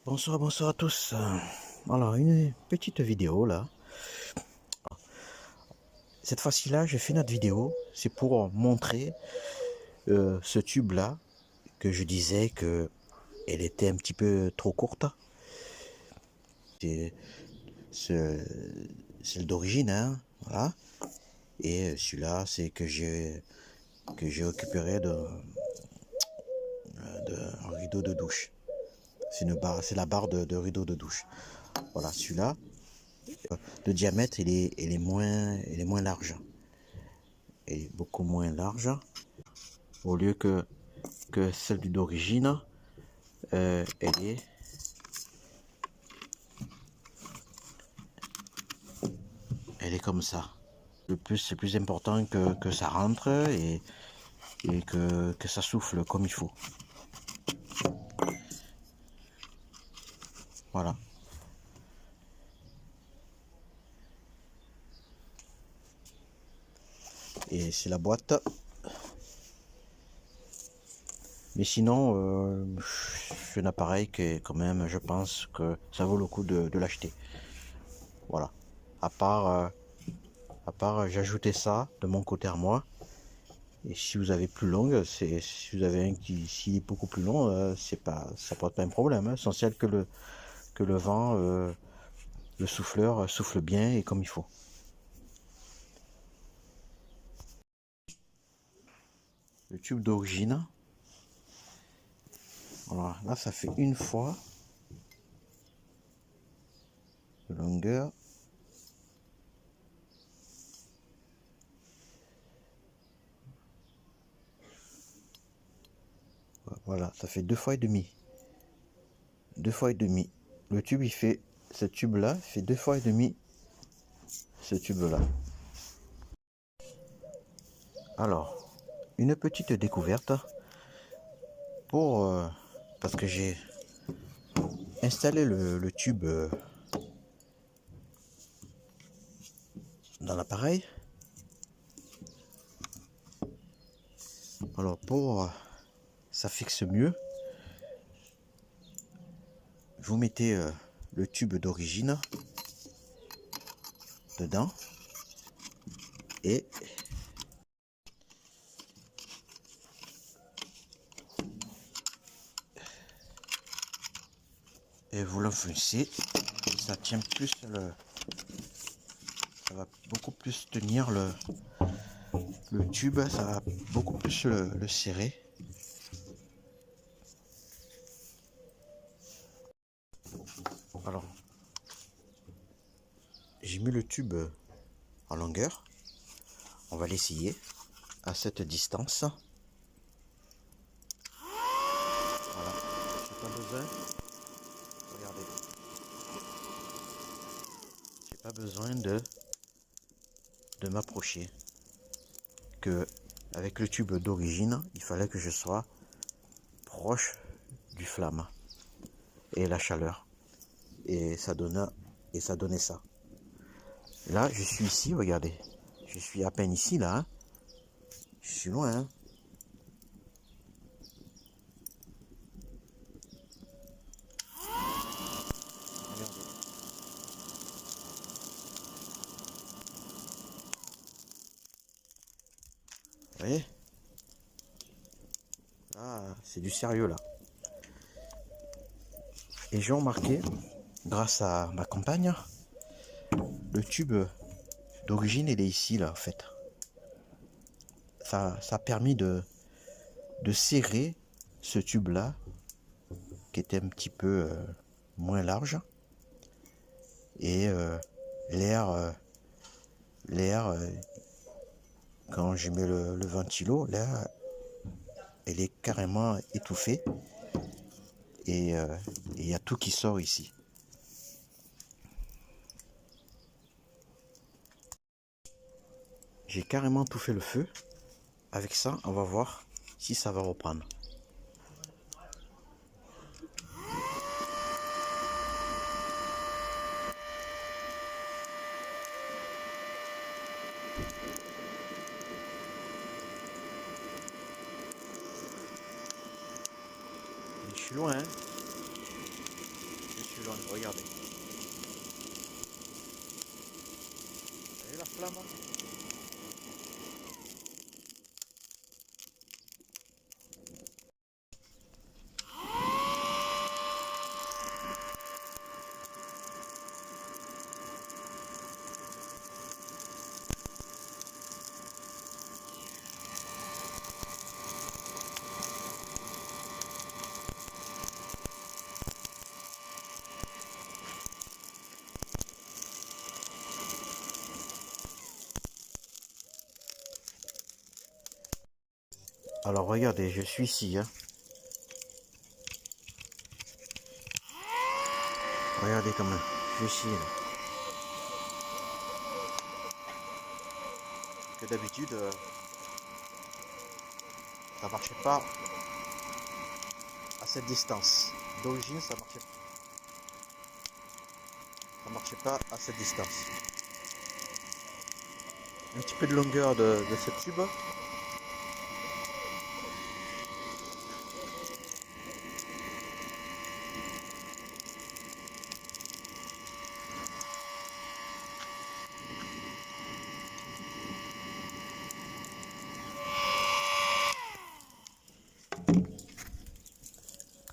Bonsoir, bonsoir à tous. Alors, une petite vidéo là. Cette fois-ci là, je fais notre vidéo. C'est pour montrer ce tube là que je disais que elle était un petit peu trop courte. C'est celle d'origine, hein, voilà. Et celui-là, c'est que j'ai récupéré d'un rideau de douche. C'est une barre, c'est la barre de rideau de douche. Voilà, celui-là, le diamètre il est moins large. Il est beaucoup moins large. Au lieu que celle d'origine, elle est comme ça. C'est plus important que ça rentre et que ça souffle comme il faut. Voilà. Et c'est la boîte. Mais sinon, c'est un appareil que quand même, je pense que ça vaut le coup de l'acheter. Voilà. À part, j'ai ajouté ça de mon côté à moi. Et si vous avez plus longue, si vous avez un qui est beaucoup plus long, ça pose pas un problème, hein. Essentiel que le vent, le souffleur souffle bien et comme il faut. Le tube d'origine. Voilà, là ça fait une fois de longueur. Voilà, ça fait deux fois et demi. Deux fois et demi. Le tube, ce tube-là fait deux fois et demi ce tube-là. Alors, une petite découverte parce que j'ai installé le tube dans l'appareil. Alors ça fixe mieux, vous mettez le tube d'origine dedans et vous l'enfoncez. Ça tient plus ça va beaucoup plus tenir le tube, ça va beaucoup plus le serrer. Alors, j'ai mis le tube en longueur. On va l'essayer à cette distance. Voilà, j'ai pas besoin. Regardez, j'ai pas besoin de m'approcher. Que avec le tube d'origine, il fallait que je sois proche du flamme et la chaleur. Et ça donnait ça. Là, je suis ici, regardez. Je suis à peine ici, là. Hein. Je suis loin. Hein. Regardez. Vous voyez? Là, c'est du sérieux, là. Et j'ai remarqué, grâce à ma compagne, le tube d'origine, il est ici, là, en fait. Ça a permis de serrer ce tube-là, qui était un petit peu moins large. Et l'air, quand je mets le ventilo, l'air, elle est carrément étouffée. Et il y a tout qui sort ici. J'ai carrément tout fait le feu. Avec ça, on va voir si ça va reprendre. Je suis loin, hein. plus loin, regardez. Vous voyez la flamme? Alors regardez, je suis ici, hein. Regardez comment je suis ici. Là. Que d'habitude, ça marchait pas à cette distance. D'origine, ça marchait pas à cette distance. Un petit peu de longueur de ce tube.